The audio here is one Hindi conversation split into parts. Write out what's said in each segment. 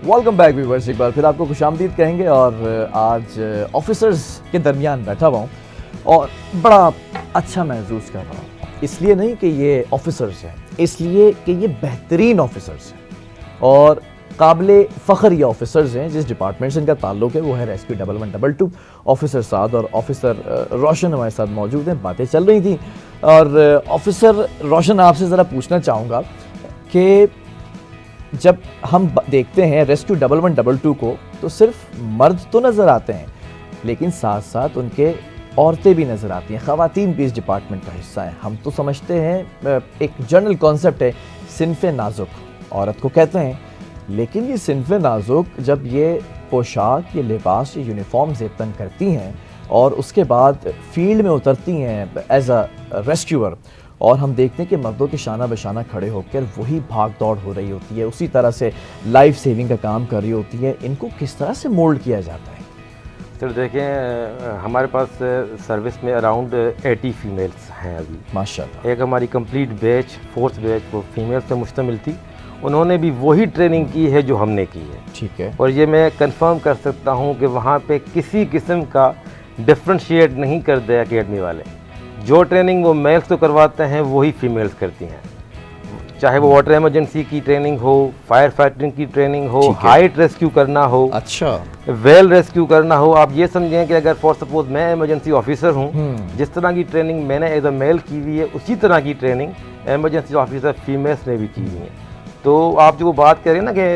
वेलकम बैक व्यूअर्स, एक बार फिर आपको खुशामदीद कहेंगे। और आज ऑफिसर्स के दरमियान बैठा हुआ हूँ और बड़ा अच्छा महसूस कर रहा हूँ। इसलिए नहीं कि ये ऑफिसर्स हैं, इसलिए कि ये बेहतरीन ऑफिसर्स हैं और काबिल फ़ख्र ये ऑफिसर्स हैं। जिस डिपार्टमेंट से इनका ताल्लुक है वो है रेस्क्यू 1112। ऑफिसर साद और ऑफिसर रोशन हमारे साथ मौजूद हैं। बातें चल रही थी और ऑफिसर रोशन, आपसे ज़रा पूछना चाहूँगा कि जब हम देखते हैं रेस्क्यू 1112 को तो सिर्फ मर्द तो नज़र आते हैं, लेकिन साथ साथ उनके औरतें भी नज़र आती हैं, ख़वातीन भी इस डिपार्टमेंट का हिस्सा हैं। हम तो समझते हैं एक जनरल कॉन्सेप्ट है सिन्फ़े नाजुक, औरत को कहते हैं, लेकिन ये सिन्फ़े नाजुक जब ये पोशाक, ये लिबास, ये यूनिफॉर्म ज़ेबतन करती हैं और उसके बाद फील्ड में उतरती हैं एज अ रेस्क्यूअर, और हम देखते हैं कि मर्दों के शाना बशाना खड़े होकर वही भाग दौड़ हो रही होती है, उसी तरह से लाइफ सेविंग का काम कर रही होती है, इनको किस तरह से मोल्ड किया जाता है? सर देखें, हमारे पास सर्विस में अराउंड 80 फीमेल्स हैं अभी माशाल्लाह। एक हमारी कंप्लीट बैच, फोर्थ बैच, वो फीमेल से मुश्तमिल थी। उन्होंने भी वही ट्रेनिंग की है जो हमने की है। ठीक है। और ये मैं कंफर्म कर सकता हूँ कि वहाँ पे किसी किस्म का डिफ्रेंशिएट नहीं करते अकेडमी वाले। जो ट्रेनिंग वो मेल्स को करवाते हैं वही फीमेल्स करती हैं, चाहे वो वाटर इमरजेंसी की ट्रेनिंग हो, फायर फाइटिंग की ट्रेनिंग हो, हाइट रेस्क्यू करना हो, अच्छा, वेल रेस्क्यू करना हो। आप ये समझें कि अगर फॉर सपोज मैं इमरजेंसी ऑफिसर हूँ, जिस तरह की ट्रेनिंग मैंने एज अ मेल की हुई है, उसी तरह की ट्रेनिंग इमरजेंसी ऑफिसर फीमेल्स ने भी की हुई है। तो आप जो बात करें ना कि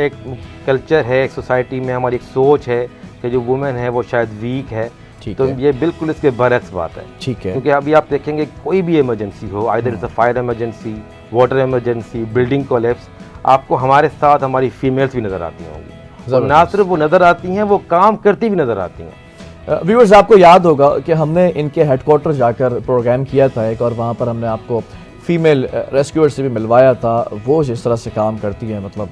एक कल्चर है, एक सोसाइटी में हमारी एक सोच है कि जो वुमेन है वो शायद वीक है, तो ये बिल्कुल इसके बरक्स बात है। ठीक है। क्योंकि अभी आप देखेंगे कोई भी इमरजेंसी हो, either it's a fire emergency, water emergency, building collapse, आपको हमारे साथ हमारी फीमेल्स भी नज़र आती होंगी। और ना सिर्फ वो नज़र आती हैं, वो काम करती भी नज़र आती हैं। व्यूअर्स, आपको याद होगा कि हमने इनके हेडक्वार्टर जाकर प्रोग्राम किया था एक, और वहाँ पर हमने आपको फीमेल रेस्क्यूअर से भी मिलवाया था। वो जिस तरह से काम करती है, मतलब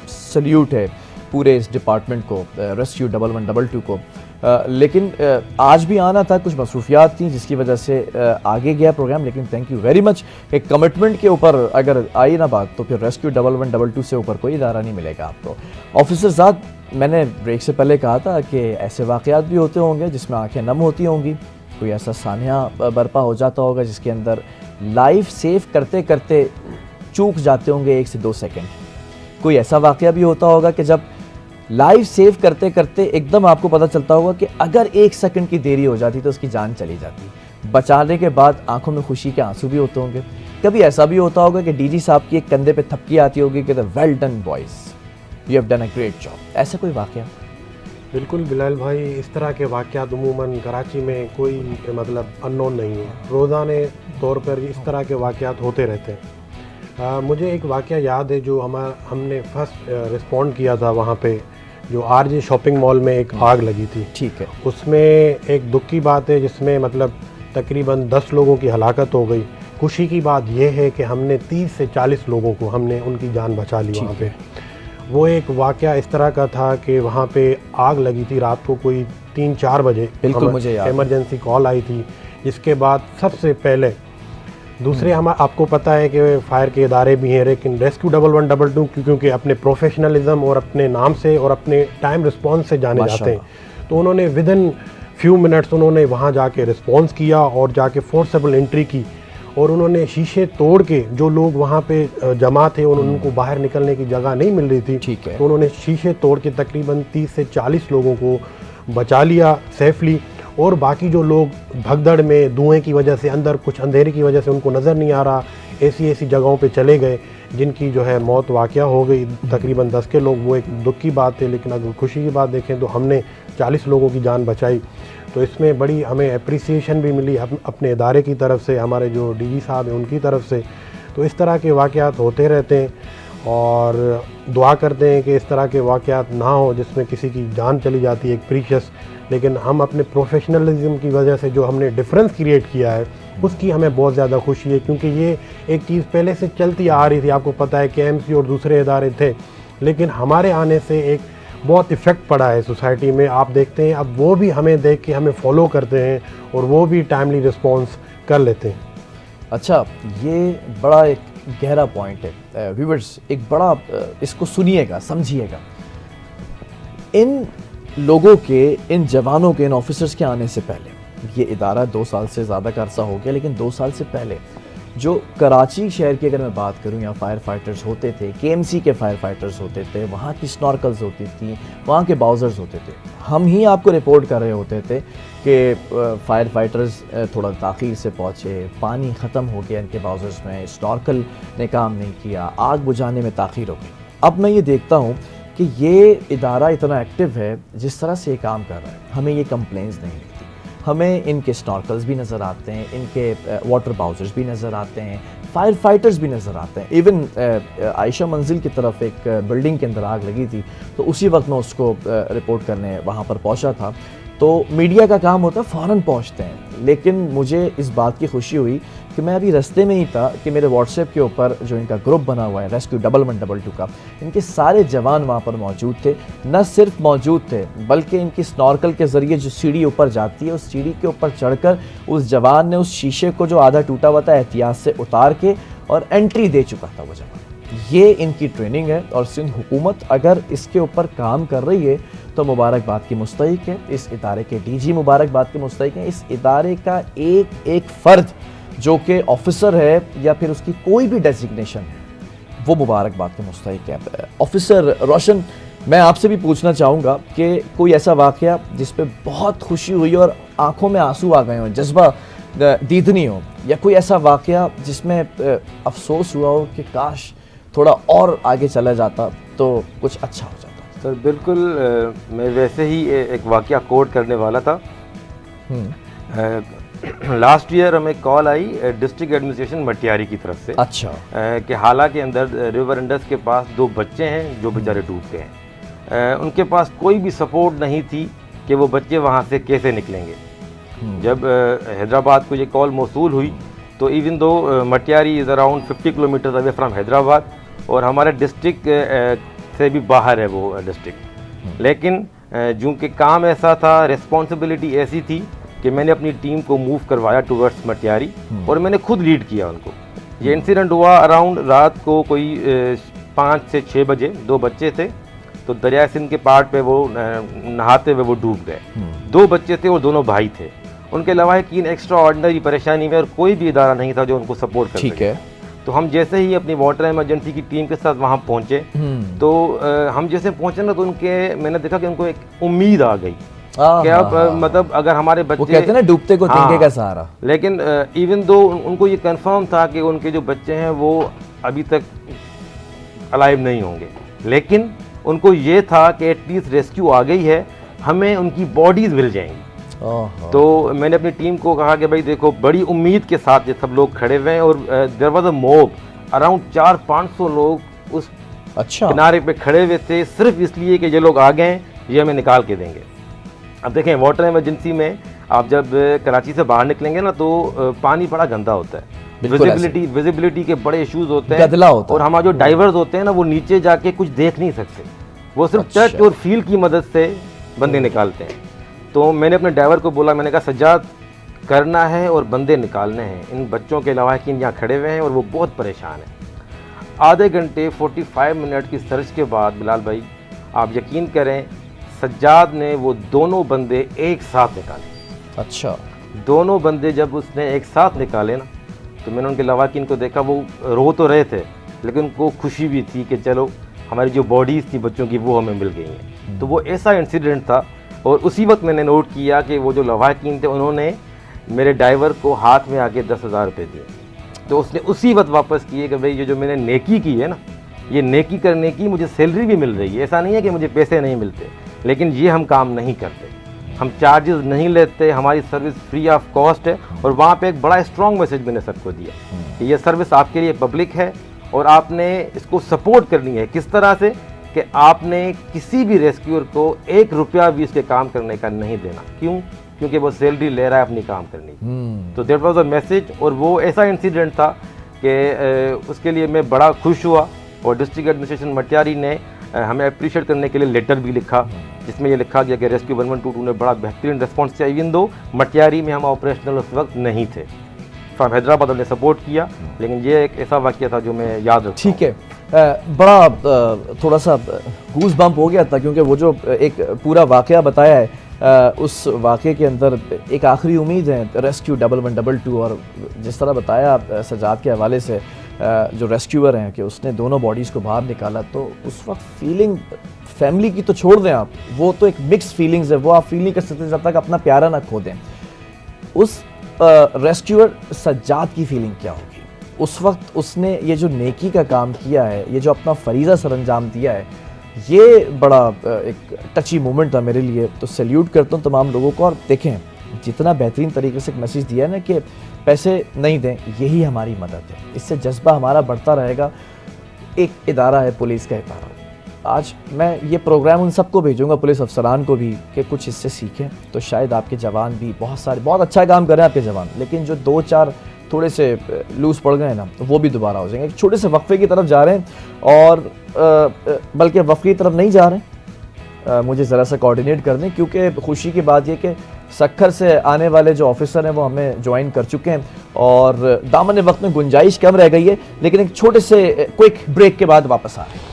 सल्यूट है पूरे इस डिपार्टमेंट को, रेस्क्यू 1112 को। लेकिन आज भी आना था, कुछ मसरूफियात थी जिसकी वजह से आगे गया प्रोग्राम। लेकिन थैंक यू वेरी मच। एक कमिटमेंट के ऊपर अगर आई ना बात, तो फिर रेस्क्यू 1112 से ऊपर कोई इदारा नहीं मिलेगा आपको। ऑफिसर साहब, मैंने ब्रेक से पहले कहा था कि ऐसे वाक़यात भी होते होंगे जिसमें आंखें नम होती होंगी, कोई ऐसा सानिया बर्पा हो जाता होगा जिसके अंदर लाइफ सेव करते करते चूक जाते होंगे 1 से 2 सेकेंड। कोई ऐसा वाक़या भी होता होगा कि जब लाइफ सेव करते करते एकदम आपको पता चलता होगा कि अगर 1 सेकंड की देरी हो जाती तो उसकी जान चली जाती। बचाने के बाद आंखों में खुशी के आंसू भी होते होंगे। कभी ऐसा भी होता होगा कि डीजी साहब की एक कंधे पे थपकी आती होगी कि well done boys, you have done a great job. ऐसा कोई वाक़या? बिल्कुल बिलाल भाई, इस तरह के वाक़यात उमूमन कराची में कोई मतलब अननोन नहीं है। रोज़ाने तौर पर इस तरह के वाक़यात होते रहते हैं। मुझे एक वाक़या याद है जो हमने फर्स्ट रिस्पॉन्ड किया था वहाँ पे, जो आरजे शॉपिंग मॉल में एक आग लगी थी। ठीक है। उसमें एक दुख की बात है जिसमें मतलब तकरीबन 10 लोगों की हलाकत हो गई। खुशी की बात यह है कि हमने 30 से 40 लोगों को हमने उनकी जान बचा ली वहाँ पे। वो एक वाक़या इस तरह का था कि वहाँ पे आग लगी थी रात को कोई 3-4 बजे। बिल्कुल मुझे याद। इमरजेंसी कॉल आई थी, जिसके बाद सबसे पहले दूसरे आपको पता है कि फायर के इदारे भी हैं, लेकिन रेस्क्यू 1112 क्योंकि अपने प्रोफेशनलिज्म और अपने नाम से और अपने टाइम रिस्पॉन्स से जाने जाते हैं, तो उन्होंने विदिन फ्यू मिनट्स उन्होंने वहाँ जाके रिस्पॉन्स किया और जाके फोर्सेबल एंट्री की। और उन्होंने शीशे तोड़ के, जो लोग वहाँ पे जमा थे और उनको बाहर निकलने की जगह नहीं मिल रही थी, ठीक है, तो उन्होंने शीशे तोड़ के तकरीबन 30 से 40 लोगों को बचा लिया सेफली। और बाकी जो लोग भगदड़ में धुएं की वजह से, अंदर कुछ अंधेरे की वजह से उनको नज़र नहीं आ रहा, ऐसी जगहों पे चले गए जिनकी जो है मौत वाक़या हो गई, तकरीबन 10 के लोग। वो एक दुख की बात है। लेकिन अगर खुशी की बात देखें तो हमने 40 लोगों की जान बचाई, तो इसमें बड़ी हमें अप्रिसिएशन भी मिली अपने इदारे की तरफ से, हमारे जो डीजी साहब हैं उनकी तरफ से। तो इस तरह के वाक़यात होते रहते हैं और दुआ करते हैं कि इस तरह के वाक़यात ना हो जिसमें किसी की जान चली जाती है, एक प्रीशियस। लेकिन हम अपने प्रोफेशनलिज्म की वजह से जो हमने डिफरेंस क्रिएट किया है, उसकी हमें बहुत ज़्यादा खुशी है, क्योंकि ये एक चीज़ पहले से चलती आ रही थी। आपको पता है KMC और दूसरे इदारे थे, लेकिन हमारे आने से एक बहुत इफ़ेक्ट पड़ा है सोसाइटी में। आप देखते हैं अब वो भी हमें देख के हमें फॉलो करते हैं और वो भी टाइमली रिस्पॉन्स कर लेते हैं। अच्छा, ये बड़ा एक गहरा पॉइंट है व्यूअर्स, एक बड़ा इसको सुनिएगा, समझिएगा। इन लोगों के, इन जवानों के, इन ऑफिसर्स के आने से पहले, ये इदारा 2 साल से ज़्यादा का अरसा हो गया, लेकिन 2 साल से पहले जो कराची शहर की अगर मैं बात करूं, यहाँ फायर फाइटर्स होते थे, केएमसी के फायर फाइटर्स होते थे, वहाँ की स्नॉर्कल्स होती थी, वहाँ के बाउजर्स होते थे। हम ही आपको रिपोर्ट कर रहे होते थे कि फायर फाइटर्स थोड़ा ताख़ीर से पहुँचे, पानी ख़त्म हो गया इनके बाउजर्स में, स्नॉर्कल ने काम नहीं किया, आग बुझाने में ताख़ीर हो गई। अब मैं ये देखता हूँ कि ये इदारा इतना एक्टिव है, जिस तरह से ये काम कर रहा है, हमें ये कंप्लेंट्स नहीं मिलती। हमें इनके स्नॉर्कल्स भी नज़र आते हैं, इनके वाटर बाउजर्स भी नज़र आते हैं, फायर फाइटर्स भी नज़र आते हैं। इवन आयशा मंजिल की तरफ एक बिल्डिंग के अंदर आग लगी थी, तो उसी वक्त मैं उसको रिपोर्ट करने वहाँ पर पहुँचा था। तो मीडिया का काम होता है फ़ौरन पहुँचते हैं, लेकिन मुझे इस बात की खुशी हुई कि मैं अभी रास्ते में ही था कि मेरे व्हाट्सएप के ऊपर जो इनका ग्रुप बना हुआ है रेस्क्यू 1112 का, इनके सारे जवान वहाँ पर मौजूद थे। न सिर्फ मौजूद थे, बल्कि इनकी स्नॉर्कल के ज़रिए जो सीढ़ी ऊपर जाती है, उस सीढ़ी के ऊपर चढ़कर उस जवान ने उस शीशे को जो आधा टूटा हुआ था एहतियात से उतार के और एंट्री दे चुका था वो जवान। ये इनकी ट्रेनिंग है, और सिंध हुकूमत अगर इसके ऊपर काम कर रही है तो मुबारकबाद की मुस्तहिक है। इस इदारे के डीजी मुबारकबाद के मुस्तहिक हैं। इस इदारे का एक एक फ़र्द जो कि ऑफिसर है या फिर उसकी कोई भी डेजिग्नेशन है, वो मुबारकबाद के मुस्तहिक है। ऑफिसर रोशन, मैं आपसे भी पूछना चाहूँगा कि कोई ऐसा वाक़या जिस पे बहुत खुशी हुई और आंखों में आंसू आ गए हों, जज्बा दीदनी हो, या कोई ऐसा वाक़या जिसमें अफसोस हुआ हो कि काश थोड़ा और आगे चला जाता तो कुछ अच्छा हो जाता? सर बिल्कुल, मैं वैसे ही एक वाक़या कोट करने वाला था। लास्ट ईयर हमें कॉल आई डिस्ट्रिक्ट एडमिनिस्ट्रेशन मटियारी की तरफ से, अच्छा, कि हाला के अंदर रिवर इंडस के पास 2 बच्चे हैं जो बेचारे डूब गए हैं। उनके पास कोई भी सपोर्ट नहीं थी कि वो बच्चे वहाँ से कैसे निकलेंगे। जब हैदराबाद को ये कॉल मौसूल हुई तो even though Matiari is around 50 kilometre away from Hyderabad, और हमारे डिस्ट्रिक्ट से भी बाहर है वो डिस्ट्रिक्ट, लेकिन चूँकि काम ऐसा था, रिस्पॉन्सिबिलिटी ऐसी थी कि मैंने अपनी टीम को मूव करवाया टुवर्ड्स मटियारी, और मैंने खुद लीड किया उनको। ये इंसिडेंट हुआ अराउंड रात को कोई 5 से 6 बजे। 2 बच्चे थे, तो दरिया सिंध के पार्ट पे वो नहाते हुए वो डूब गए। 2 बच्चे थे और दोनों भाई थे। उनके अलावा एक एक्स्ट्रा ऑर्डिनरी परेशानी में और कोई भी इदारा नहीं था जो उनको सपोर्ट कर ठीक है। तो हम जैसे ही अपनी वाटर इमरजेंसी की टीम के साथ वहाँ पहुँचे, तो हम जैसे पहुँचे ना, तो उनके मैंने देखा कि उनको एक उम्मीद आ गई कि अब मतलब अगर हमारे बच्चे, वो कहते हैं ना डूबते को तिनके का सहारा। लेकिन इवन दो उनको ये कंफर्म था कि उनके जो बच्चे हैं वो अभी तक अलाइव नहीं होंगे, लेकिन उनको ये था कि एटलीस्ट रेस्क्यू आ गई है, हमें उनकी बॉडीज मिल जाएंगी। तो मैंने अपनी टीम को कहा कि भाई देखो, बड़ी उम्मीद के साथ ये सब लोग खड़े हुए हैं, और there was a mob, around 400-500 लोग उस किनारे पे खड़े हुए थे, सिर्फ इसलिए कि ये लोग आ गए, ये हमें निकाल के देंगे। अब देखें, वाटर इमरजेंसी में आप जब कराची से बाहर निकलेंगे ना, तो पानी बड़ा गंदा होता है, विजिबिलिटी के बड़े इश्यूज होते हैं, और हमारे जो डाइवर्स होते हैं ना, वो नीचे जाके कुछ देख नहीं सकते, वो सिर्फ टच और फील की मदद से बंदे निकालते हैं। तो मैंने अपने ड्राइवर को बोला, मैंने कहा सज्जाद, करना है और बंदे निकालने हैं, इन बच्चों के अलावा कि यहाँ खड़े हुए हैं और वो बहुत परेशान हैं। आधे घंटे 45 मिनट की सर्च के बाद बिलाल भाई, आप यकीन करें, सज्जाद ने वो दोनों बंदे एक साथ निकाले। अच्छा, दोनों बंदे जब उसने एक साथ निकाले ना, तो मैंने उनके लवाकिन को देखा, वो रो तो रहे थे, लेकिन उनको खुशी भी थी कि चलो हमारी जो बॉडीज़ थी बच्चों की वो हमें मिल गई हैं। तो वो ऐसा इंसिडेंट था, और उसी वक्त मैंने नोट किया कि वो जो लवाकिन थे, उन्होंने मेरे ड्राइवर को हाथ में आके 10,000 रुपये दिए। तो उसने उसी वक्त वापस किए कि भाई ये जो मैंने नेकी की है ना, ये नेकी करने की मुझे सैलरी भी मिल रही है, ऐसा नहीं है कि मुझे पैसे नहीं मिलते, लेकिन ये हम काम नहीं करते, हम चार्जेस नहीं लेते, हमारी सर्विस फ्री ऑफ कॉस्ट है। और वहाँ पे एक बड़ा स्ट्रॉन्ग मैसेज मैंने सबको दिया कि ये सर्विस आपके लिए पब्लिक है, और आपने इसको सपोर्ट करनी है। किस तरह से कि आपने किसी भी रेस्क्यूअर को 1 रुपया भी इसके काम करने का नहीं देना। क्यों? क्योंकि वो सैलरी ले रहा है अपनी काम करने की। तो दैट वाज अ मैसेज, और वो ऐसा इंसिडेंट था कि उसके लिए मैं बड़ा खुश हुआ, और डिस्ट्रिक्ट एडमिनिस्ट्रेशन मटियारी ने हमें अप्रिशिएट करने के लिए लेटर भी लिखा, जिसमें ये लिखा गया कि रेस्क्यू 1122 ने बड़ा बेहतरीन रिस्पॉन्स किया, इवन दो मटियारी में हम ऑपरेशनल उस वक्त नहीं थे। फ्रॉम हैदराबाद हमने सपोर्ट किया, लेकिन ये एक ऐसा वाक़या था जो मैं याद रखता ठीक है। बड़ा थोड़ा सा गूज बम्प हो गया था, क्योंकि वो जो एक पूरा वाक़या बताया है, उस वाक़े के अंदर एक आखिरी उम्मीद है, रेस्क्यू 1112, और जिस तरह बताया सजाद के हवाले से जो रेस्क्यूअर हैं कि उसने दोनों बॉडीज़ को बाहर निकाला, तो उस वक्त फीलिंग फैमिली की तो छोड़ दें आप, वो तो एक मिक्स फीलिंग्स है, वो आप फील नहीं कर सकते जब तक अपना प्यारा ना खो दें। उस रेस्क्यूअर सज्जाद की फीलिंग क्या होगी उस वक्त? उसने ये जो नेकी का काम किया है, ये जो अपना फरीज़ा सरअंजाम दिया है, ये बड़ा एक टची मोमेंट था मेरे लिए। तो सैल्यूट करता हूँ तमाम लोगों को। और देखें, जितना बेहतरीन तरीके से एक मैसेज दिया है ना कि पैसे नहीं दें, यही हमारी मदद है, इससे जज्बा हमारा बढ़ता रहेगा। एक इदारा है पुलिस का इदारा, आज मैं ये प्रोग्राम उन सबको भेजूंगा, पुलिस अफसरान को भी, कि कुछ इससे सीखें, तो शायद आपके जवान भी बहुत अच्छा काम कर रहे हैं आपके जवान, लेकिन जो 2-4 थोड़े से लूज पड़ गए ना, वो भी दोबारा हो जाएंगे। एक छोटे से वक्फे की तरफ जा रहे हैं, और बल्कि वक्फे की तरफ नहीं जा रहे हैं, मुझे ज़रा सा कोऑर्डिनेट कर दें, क्योंकि खुशी की बात ये कि सक्खर से आने वाले जो ऑफिसर हैं वो हमें ज्वाइन कर चुके हैं, और दामन वक्त में गुंजाइश कम रह गई है, लेकिन एक छोटे से क्विक ब्रेक के बाद वापस आ रहे हैं।